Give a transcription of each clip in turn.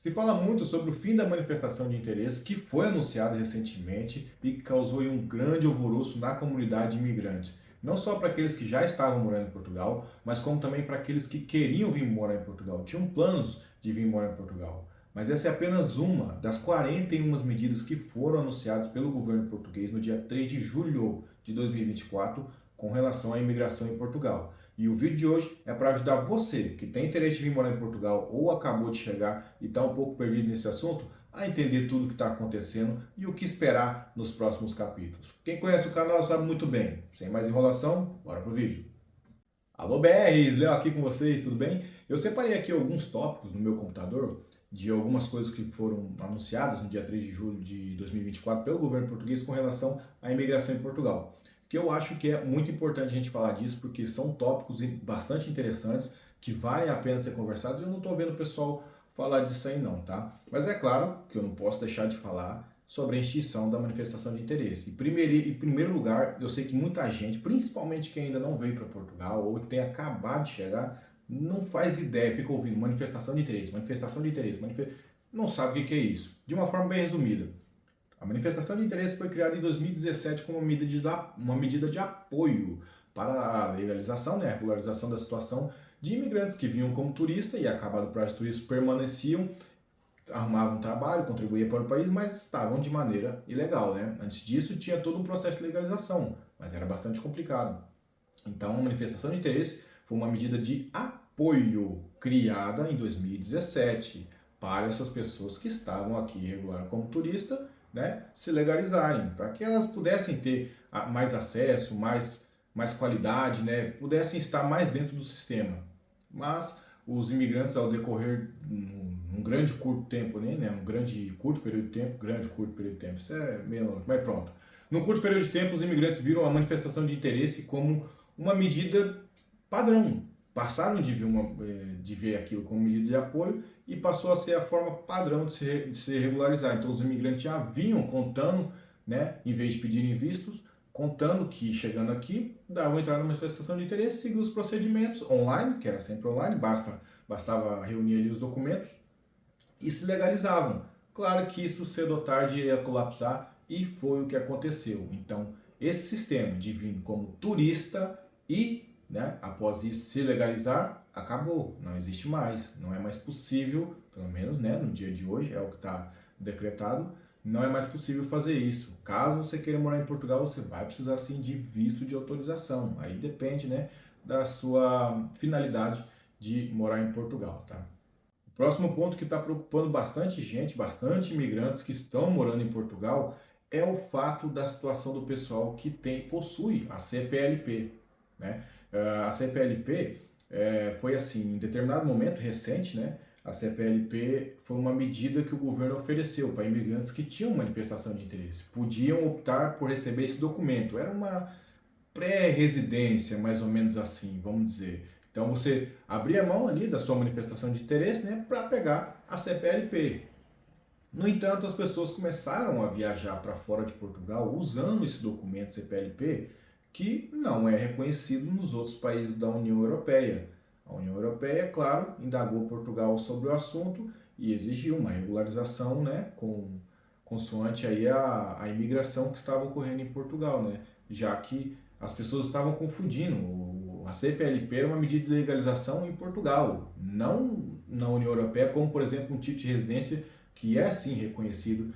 Se fala muito sobre o fim da manifestação de interesse que foi anunciado recentemente e que causou aí um grande alvoroço na comunidade de imigrantes. Não só para aqueles que já estavam morando em Portugal, mas como também para aqueles que queriam vir morar em Portugal, tinham planos de vir morar em Portugal. Mas essa é apenas uma das 41 medidas que foram anunciadas pelo governo português no dia 3 de julho de 2024 com relação à imigração em Portugal. E o vídeo de hoje é para ajudar você que tem interesse em vir morar em Portugal ou acabou de chegar e está um pouco perdido nesse assunto a entender tudo o que está acontecendo e o que esperar nos próximos capítulos. Quem conhece o canal sabe muito bem. Sem mais enrolação, bora pro vídeo. Alô BRs, Léo aqui com vocês, tudo bem? Eu separei aqui alguns tópicos no meu computador de algumas coisas que foram anunciadas no dia 3 de julho de 2024 pelo governo português com relação à imigração em Portugal. Que eu acho que é muito importante a gente falar disso, porque são tópicos bastante interessantes que valem a pena ser conversados e eu não estou vendo o pessoal falar disso aí não, tá? Mas é claro que eu não posso deixar de falar sobre a extinção da manifestação de interesse. Em primeiro lugar, eu sei que muita gente, principalmente quem ainda não veio para Portugal ou tem acabado de chegar, não faz ideia, fica ouvindo manifestação de interesse, não sabe o que é isso. De uma forma bem resumida, a manifestação de interesse foi criada em 2017 como uma medida de apoio para a legalização, né, a regularização da situação de imigrantes que vinham como turista e, acabado o prazo de turismo, permaneciam, arrumavam trabalho, contribuíam para o país, mas estavam de maneira ilegal, né? Antes disso, tinha todo um processo de legalização, mas era bastante complicado. Então, a manifestação de interesse foi uma medida de apoio criada em 2017 para essas pessoas que estavam aqui irregular como turista, né, se legalizarem, para que elas pudessem ter mais acesso, mais qualidade, né, pudessem estar mais dentro do sistema. Mas os imigrantes, ao decorrer um grande curto tempo, né, um grande curto período de tempo, grande curto período de tempo, isso é meio longe, mas pronto. Num curto período de tempo, os imigrantes viram a manifestação de interesse como uma medida padrão. Passaram de ver aquilo como medida de apoio e passou a ser a forma padrão de se regularizar. Então, os imigrantes já vinham contando, né, em vez de pedirem vistos, contando que chegando aqui, davam entrada numa manifestação de interesse, seguir os procedimentos online, que era sempre online, bastava reunir ali os documentos, e se legalizavam. Claro que isso cedo ou tarde ia colapsar e foi o que aconteceu. Então, esse sistema de vir como turista e, né, após isso se legalizar, acabou, não existe mais, não é mais possível, pelo menos, né, no dia de hoje, é o que está decretado, não é mais possível fazer isso. Caso você queira morar em Portugal, você vai precisar sim de visto de autorização. Aí depende, né, da sua finalidade de morar em Portugal, tá? O próximo ponto que está preocupando bastante gente, bastante imigrantes que estão morando em Portugal, é o fato da situação do pessoal que possui a CPLP, né? A CPLP foi assim, em determinado momento recente, né? A CPLP foi uma medida que o governo ofereceu para imigrantes que tinham manifestação de interesse. Podiam optar por receber esse documento. Era uma pré-residência, mais ou menos assim, vamos dizer. Então você abria a mão ali da sua manifestação de interesse, né, para pegar a CPLP. No entanto, as pessoas começaram a viajar para fora de Portugal usando esse documento CPLP, que não é reconhecido nos outros países da União Europeia. A União Europeia, claro, indagou Portugal sobre o assunto e exigiu uma regularização, né, consoante aí a imigração que estava ocorrendo em Portugal, né, já que as pessoas estavam confundindo. A CPLP era uma medida de legalização em Portugal, não na União Europeia, como por exemplo um tipo de residência que é sim reconhecido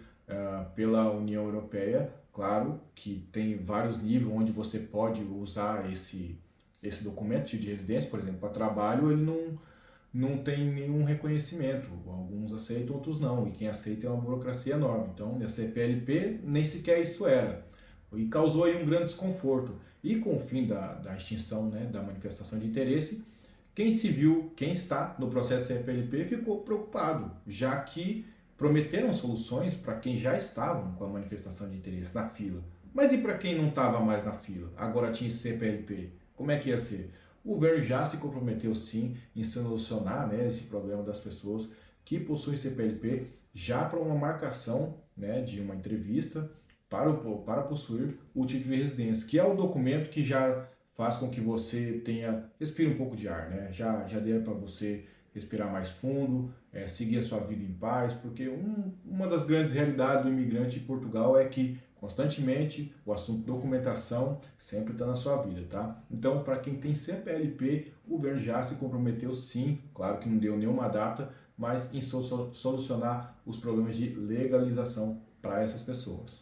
pela União Europeia. Claro que tem vários níveis onde você pode usar esse documento de residência, por exemplo, para trabalho, ele não tem nenhum reconhecimento. Alguns aceitam, outros não. E quem aceita é uma burocracia enorme. Então, a CPLP nem sequer isso era. E causou aí um grande desconforto. E com o fim da extinção, né, da manifestação de interesse, quem está no processo CPLP ficou preocupado, já que prometeram soluções para quem já estavam com a manifestação de interesse na fila. Mas e para quem não estava mais na fila? Agora tinha CPLP. Como é que ia ser? O governo já se comprometeu sim em solucionar, né, esse problema das pessoas que possuem CPLP já para uma marcação, né, de uma entrevista para possuir o título de residência, que é o documento que já faz com que você respire um pouco de ar, né? Já dê para você respirar mais fundo, seguir a sua vida em paz, porque uma das grandes realidades do imigrante em Portugal é que constantemente o assunto documentação sempre está na sua vida, tá? Então, para quem tem CPLP, o governo já se comprometeu sim, claro que não deu nenhuma data, mas em solucionar os problemas de legalização para essas pessoas.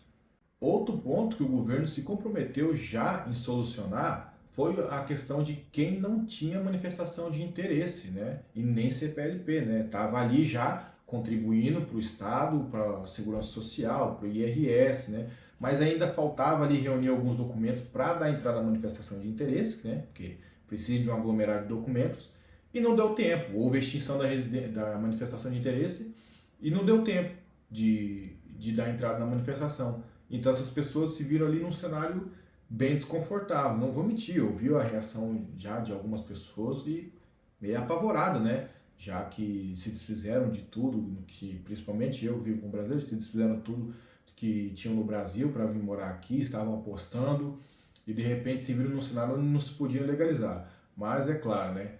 Outro ponto que o governo se comprometeu já em solucionar foi a questão de quem não tinha manifestação de interesse, né? E nem CPLP, né? Estava ali já contribuindo para o Estado, para a Segurança Social, para o IRS, né? Mas ainda faltava ali reunir alguns documentos para dar entrada à manifestação de interesse, né? Porque precisa de um aglomerado de documentos, e não deu tempo. Houve a extinção da manifestação de interesse e não deu tempo de dar entrada na manifestação. Então essas pessoas se viram ali num cenário bem desconfortável. Não vou mentir, eu vi a reação já de algumas pessoas e meio apavorado, né? Já que se desfizeram de tudo, que principalmente eu vivo com brasileiros, se desfizeram tudo que tinham no Brasil para vir morar aqui, estavam apostando e de repente se viram num cenário onde não se podiam legalizar. Mas é claro, né?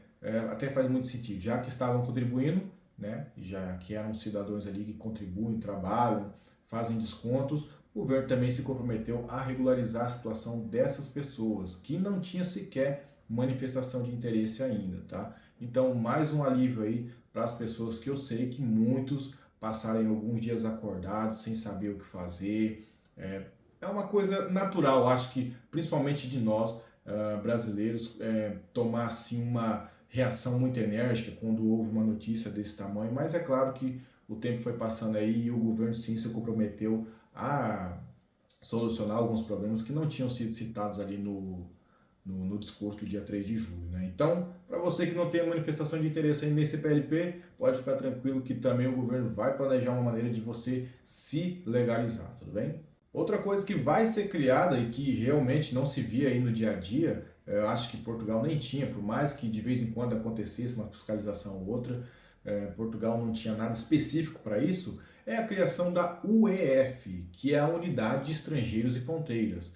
Até faz muito sentido, já que estavam contribuindo, né? Já que eram cidadãos ali que contribuem, trabalham, fazem descontos, o governo também se comprometeu a regularizar a situação dessas pessoas que não tinham sequer manifestação de interesse ainda, tá? Então, mais um alívio aí para as pessoas que eu sei que muitos passarem alguns dias acordados sem saber o que fazer. É uma coisa natural, acho que principalmente de nós brasileiros, tomar assim uma reação muito enérgica quando houve uma notícia desse tamanho, mas é claro que o tempo foi passando aí e o governo sim se comprometeu a solucionar alguns problemas que não tinham sido citados ali no discurso do dia 3 de julho. Né? Então, para você que não tem manifestação de interesse aí nesse PLP, pode ficar tranquilo que também o governo vai planejar uma maneira de você se legalizar, tudo bem? Outra coisa que vai ser criada e que realmente não se via aí no dia a dia, eu acho que Portugal nem tinha, por mais que de vez em quando acontecesse uma fiscalização ou outra, Portugal não tinha nada específico para isso, é a criação da UEF, que é a Unidade de Estrangeiros e Fronteiras.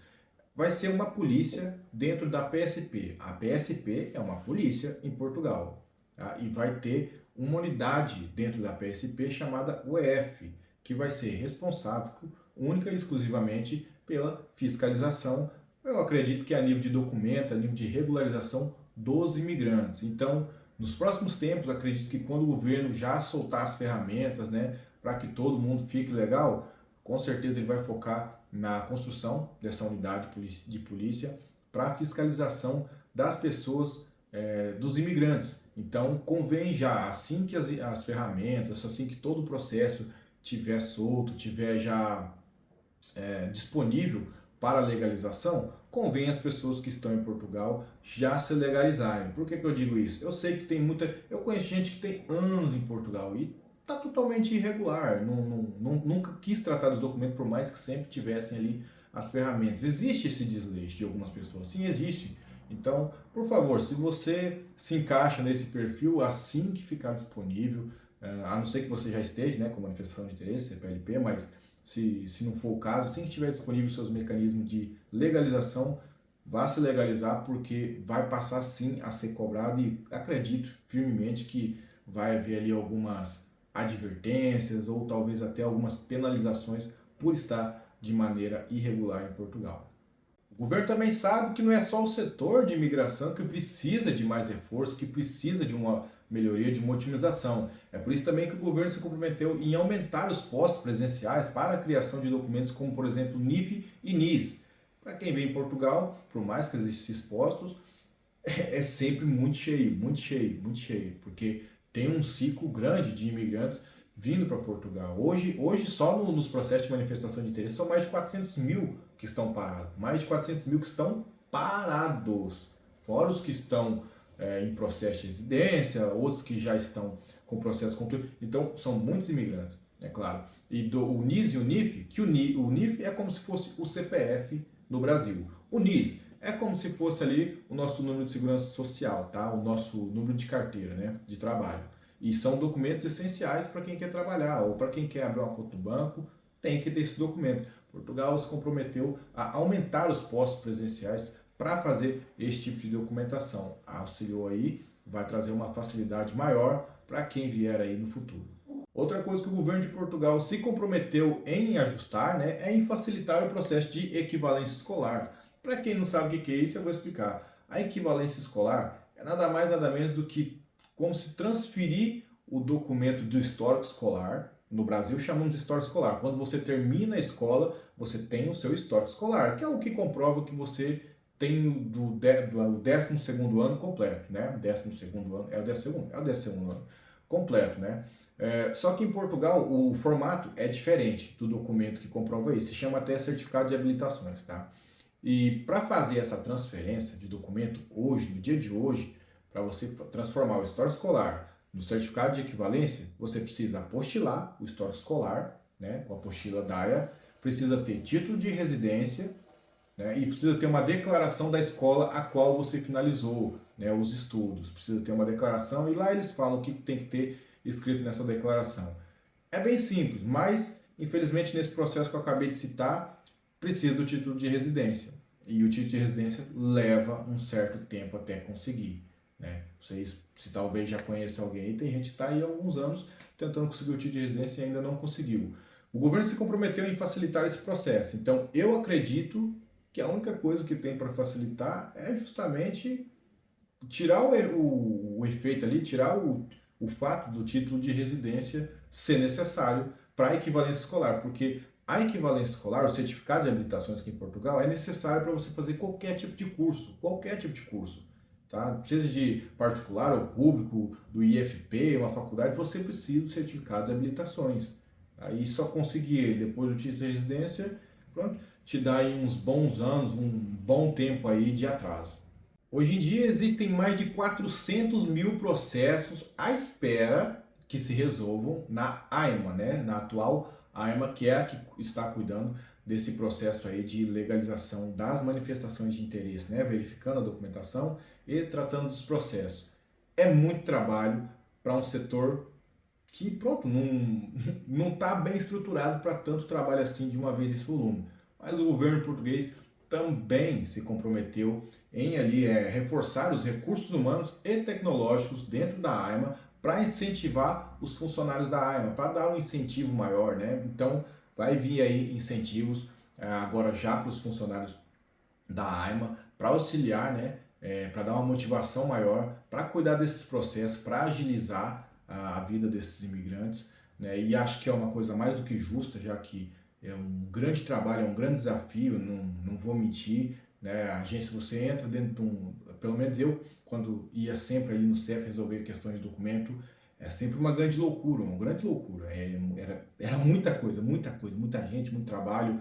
Vai ser uma polícia dentro da PSP. A PSP é uma polícia em Portugal. Tá? E vai ter uma unidade dentro da PSP chamada UEF, que vai ser responsável única e exclusivamente pela fiscalização. Eu acredito que a nível de documento, a nível de regularização dos imigrantes. Então, nos próximos tempos, acredito que quando o governo já soltar as ferramentas, né, para que todo mundo fique legal, com certeza ele vai focar na construção dessa unidade de polícia para a fiscalização das pessoas, dos imigrantes. Então, convém já, assim que as ferramentas, assim que todo o processo tiver solto, tiver já disponível para legalização, convém as pessoas que estão em Portugal já se legalizarem. Por que eu digo isso? Eu sei que tem eu conheço gente que tem anos em Portugal e está totalmente irregular, nunca quis tratar dos documentos, por mais que sempre tivessem ali as ferramentas. Existe esse desleixo de algumas pessoas? Sim, existe. Então, por favor, se você se encaixa nesse perfil, assim que ficar disponível, a não ser que você já esteja, né, com manifestação de interesse, CPLP, mas se não for o caso, assim que estiver disponível seus mecanismos de legalização, vá se legalizar, porque vai passar sim a ser cobrado e acredito firmemente que vai haver ali algumas advertências ou talvez até algumas penalizações por estar de maneira irregular em Portugal. O governo também sabe que não é só o setor de imigração que precisa de mais reforço, que precisa de uma melhoria, de uma otimização. É por isso também que o governo se comprometeu em aumentar os postos presenciais para a criação de documentos como, por exemplo, NIF e NIS. Para quem vem em Portugal, por mais que existam esses postos, é sempre muito cheio, muito cheio, muito cheio, porque tem um ciclo grande de imigrantes vindo para Portugal. Hoje só nos processos de manifestação de interesse são mais de 400 mil que estão parados. Mais de 400 mil que estão parados. Fora os que estão em processo de residência, outros que já estão com processo concluído. Então, são muitos imigrantes, é claro. E o NIS e o NIF, que o NIF é como se fosse o CPF no Brasil. O NIS é como se fosse ali o nosso número de segurança social, tá? O nosso número de carteira, né? De trabalho. E são documentos essenciais para quem quer trabalhar ou para quem quer abrir uma conta no banco, tem que ter esse documento. Portugal se comprometeu a aumentar os postos presenciais para fazer esse tipo de documentação. Auxiliou aí, vai trazer uma facilidade maior para quem vier aí no futuro. Outra coisa que o governo de Portugal se comprometeu em ajustar, né, é em facilitar o processo de equivalência escolar. Para quem não sabe o que é isso, eu vou explicar. A equivalência escolar é nada mais nada menos do que como se transferir o documento do histórico escolar. No Brasil chamamos de histórico escolar. Quando você termina a escola, você tem o seu histórico escolar, que é o que comprova que você tem do 12º ano completo, né? 12º ano, é o 12º? É o 12º ano completo, né? Só que em Portugal o formato é diferente do documento que comprova isso. Se chama até certificado de habilitações, tá? E para fazer essa transferência de documento hoje, no dia de hoje, para você transformar o histórico escolar no certificado de equivalência, você precisa apostilar o histórico escolar, né, com a apostila DAIA, precisa ter título de residência, né, e precisa ter uma declaração da escola a qual você finalizou, né, os estudos. Precisa ter uma declaração e lá eles falam o que tem que ter escrito nessa declaração. É bem simples, mas infelizmente nesse processo que eu acabei de citar, precisa do título de residência. E o título de residência leva um certo tempo até conseguir, né? Vocês, se talvez já conheçam alguém, tem gente que está aí há alguns anos tentando conseguir o título de residência e ainda não conseguiu. O governo se comprometeu em facilitar esse processo. Então, eu acredito que a única coisa que tem para facilitar é justamente tirar o efeito ali, tirar o fato do título de residência ser necessário para a equivalência escolar, porque a equivalência escolar, o certificado de habilitações aqui em Portugal, é necessário para você fazer qualquer tipo de curso, tá? Seja de particular ou público, do IFP, uma faculdade, você precisa do certificado de habilitações. Aí só conseguir ele depois do título de residência, pronto, te dá aí uns bons anos, um bom tempo aí de atraso. Hoje em dia existem mais de 400 mil processos à espera que se resolvam na AIMA, né? Na atual AIMA, que é a que está cuidando desse processo aí de legalização das manifestações de interesse, né? Verificando a documentação e tratando dos processos. É muito trabalho para um setor que, pronto, não está bem estruturado para tanto trabalho assim de uma vez esse volume. Mas o governo português também se comprometeu em ali reforçar os recursos humanos e tecnológicos dentro da AIMA para incentivar os funcionários da AIMA, para dar um incentivo maior, né? Então vai vir aí incentivos agora já para os funcionários da AIMA para auxiliar, né? Para dar uma motivação maior, para cuidar desses processos, para agilizar a vida desses imigrantes, né? E acho que é uma coisa mais do que justa, já que é um grande trabalho, é um grande desafio, não vou mentir, né? A agência, você entra dentro de um, pelo menos eu, quando ia sempre ali no CEF resolver questões de documento, é sempre uma grande loucura, uma grande loucura. Era muita gente, muito trabalho,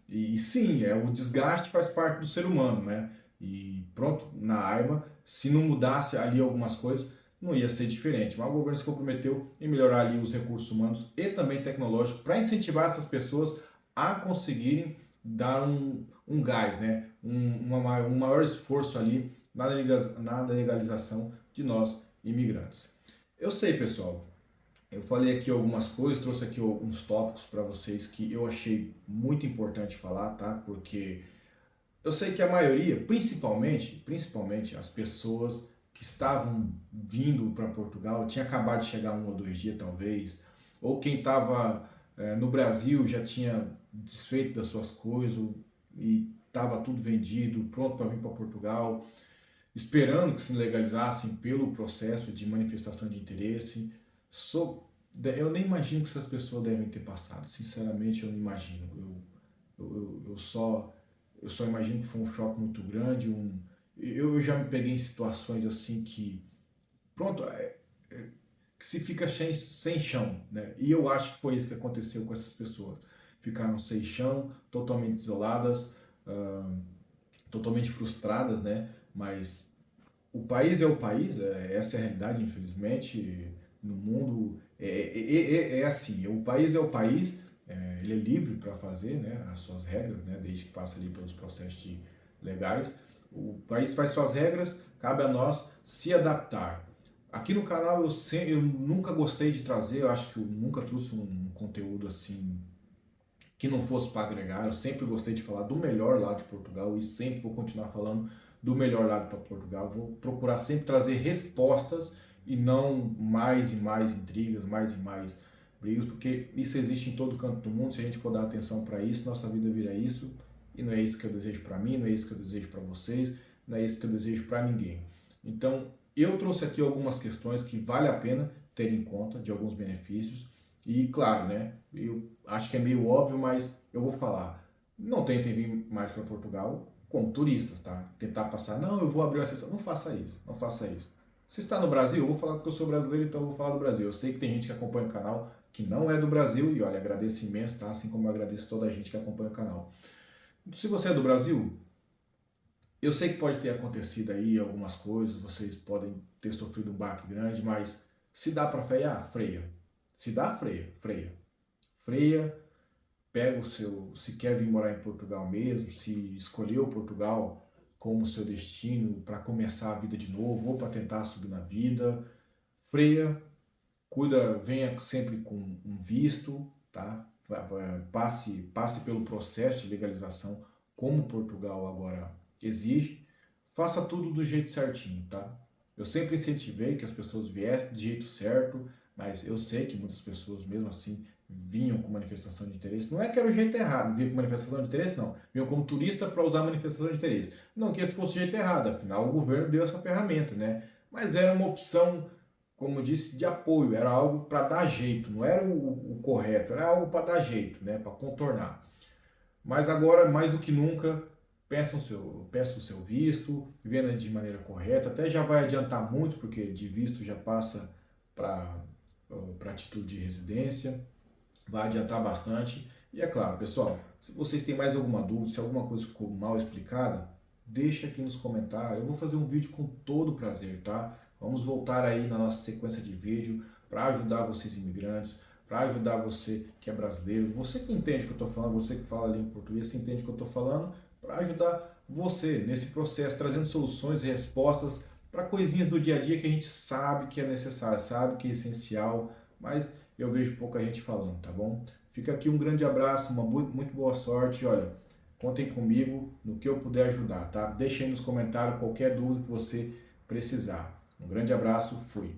e sim, o desgaste faz parte do ser humano, né? E pronto, na AIMA, se não mudasse ali algumas coisas, não ia ser diferente. Mas o governo se comprometeu em melhorar ali os recursos humanos e também tecnológicos para incentivar essas pessoas a conseguirem dar um gás, né? Um maior esforço ali na legalização de nós imigrantes. Eu sei, pessoal, eu falei aqui algumas coisas, trouxe aqui alguns tópicos para vocês que eu achei muito importante falar, tá? Porque eu sei que a maioria, principalmente as pessoas que estavam vindo para Portugal, tinha acabado de chegar 1 ou 2 dias talvez, ou quem estava no Brasil já tinha desfeito das suas coisas e estava tudo vendido, pronto para vir para Portugal, esperando que se legalizassem pelo processo de manifestação de interesse. Eu nem imagino que essas pessoas devem ter passado, sinceramente eu não imagino. Eu só imagino que foi um choque muito grande. Eu já me peguei em situações assim que, pronto, que se fica sem chão, né? E eu acho que foi isso que aconteceu com essas pessoas. Ficaram sem chão, totalmente isoladas, totalmente frustradas, né? Mas o país é o país, essa é a realidade, infelizmente, no mundo é assim, o país é o país, ele é livre para fazer, né, as suas regras, né, desde que passe ali pelos processos legais. O país faz suas regras, cabe a nós se adaptar. Aqui no canal eu nunca gostei de trazer, eu acho que eu nunca trouxe um conteúdo assim que não fosse para agregar. Eu sempre gostei de falar do melhor lado de Portugal e sempre vou continuar falando do melhor lado para Portugal. Vou procurar sempre trazer respostas e não mais e mais intrigas, mais e mais brigas, porque isso existe em todo canto do mundo. Se a gente for dar atenção para isso, nossa vida vira isso, e não é isso que eu desejo para mim, não é isso que eu desejo para vocês, não é isso que eu desejo para ninguém. Então, eu trouxe aqui algumas questões que vale a pena ter em conta, de alguns benefícios, e claro, né, eu acho que é meio óbvio, mas eu vou falar. Não tentem vir mais para Portugal como turistas, tá? Tentar passar, não, eu vou abrir uma exceção. Não faça isso, não faça isso. Se está no Brasil, eu vou falar que eu sou brasileiro, então eu vou falar do Brasil. Eu sei que tem gente que acompanha o canal que não é do Brasil, e olha, agradeço imenso, tá? Assim como eu agradeço toda a gente que acompanha o canal. Se você é do Brasil, eu sei que pode ter acontecido aí algumas coisas, vocês podem ter sofrido um baque grande, mas se dá para frear, freia. Se dá, freia, freia. Freia, pega o seu, se quer vir morar em Portugal mesmo, se escolheu Portugal como seu destino para começar a vida de novo ou para tentar subir na vida, freia, cuida, venha sempre com um visto, tá? Passe pelo processo de legalização como Portugal agora exige, faça tudo do jeito certinho, tá? Eu sempre incentivei que as pessoas viessem do jeito certo, mas eu sei que muitas pessoas, mesmo assim, vinham com manifestação de interesse. Não é que era o jeito errado, vinham com manifestação de interesse, não. Vinham como turista para usar manifestação de interesse. Não que esse fosse o jeito errado, afinal o governo deu essa ferramenta, né? Mas era uma opção, como eu disse, de apoio, era algo para dar jeito, não era o correto, era algo para dar jeito, né? Para contornar. Mas agora, mais do que nunca, peça o seu visto, venda de maneira correta, até já vai adiantar muito, porque de visto já passa para título de residência, vai adiantar bastante. E é claro, pessoal, se vocês têm mais alguma dúvida, se alguma coisa ficou mal explicada, deixa aqui nos comentários, eu vou fazer um vídeo com todo prazer, tá? Vamos voltar aí na nossa sequência de vídeo para ajudar vocês imigrantes, para ajudar você que é brasileiro, você que entende o que eu estou falando, você que fala ali em português, você entende o que eu estou falando, para ajudar você nesse processo, trazendo soluções e respostas para coisinhas do dia a dia que a gente sabe que é necessário, sabe que é essencial, mas eu vejo pouca gente falando, tá bom? Fica aqui um grande abraço, uma muito boa sorte, olha, contem comigo no que eu puder ajudar, tá? Deixa aí nos comentários qualquer dúvida que você precisar. Um grande abraço, fui!